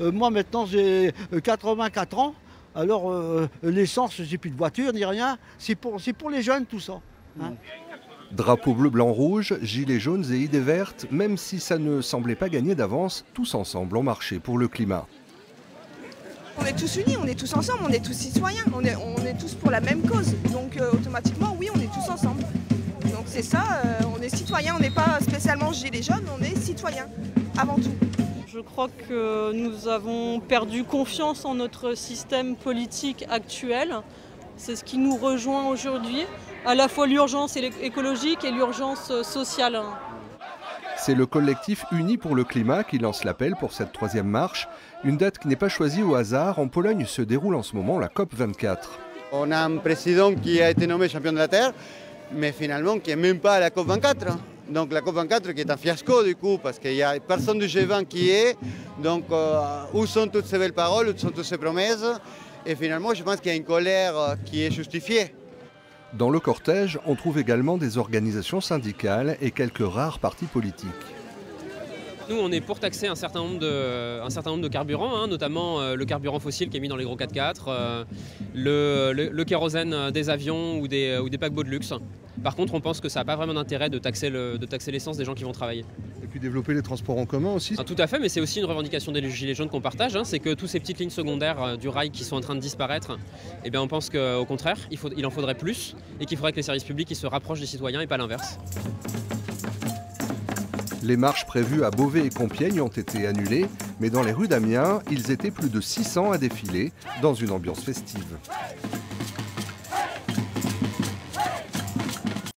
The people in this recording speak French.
Moi maintenant j'ai 84 ans, alors l'essence, j'ai plus de voiture ni rien, c'est pour les jeunes tout ça. Hein. Drapeau bleu, blanc, rouge, gilets jaunes et idées vertes, même si ça ne semblait pas gagner d'avance, tous ensemble ont marché pour le climat. On est tous unis, on est tous ensemble, on est tous citoyens, on est tous pour la même cause. Donc automatiquement, oui, on est tous ensemble. Donc c'est ça, on est citoyens, on n'est pas spécialement gilets jaunes, on est citoyens, avant tout. Je crois que nous avons perdu confiance en notre système politique actuel. C'est ce qui nous rejoint aujourd'hui, à la fois l'urgence écologique et l'urgence sociale. C'est le collectif Unis pour le climat qui lance l'appel pour cette troisième marche. Une date qui n'est pas choisie au hasard. En Pologne se déroule en ce moment la COP24. On a un président qui a été nommé champion de la Terre, mais finalement qui n'est même pas à la COP24. Donc la COP24 qui est un fiasco du coup, parce qu'il n'y a personne du G20 qui est. Donc où sont toutes ces belles paroles, où sont toutes ces promesses? Et finalement, je pense qu'il y a une colère qui est justifiée. Dans le cortège, on trouve également des organisations syndicales et quelques rares partis politiques. Nous, on est pour taxer un certain nombre de carburants, hein, notamment le carburant fossile qui est mis dans les gros 4x4, le kérosène des avions ou des paquebots de luxe. Par contre, on pense que ça n'a pas vraiment d'intérêt de taxer l'essence des gens qui vont travailler. Et puis développer les transports en commun aussi. Ah, tout à fait, mais c'est aussi une revendication des Gilets jaunes qu'on partage, hein, c'est que toutes ces petites lignes secondaires du rail qui sont en train de disparaître, eh bien, on pense qu'au contraire, il en faudrait plus et qu'il faudrait que les services publics se rapprochent des citoyens et pas l'inverse. Les marches prévues à Beauvais et Compiègne ont été annulées, mais dans les rues d'Amiens, ils étaient plus de 600 à défiler dans une ambiance festive.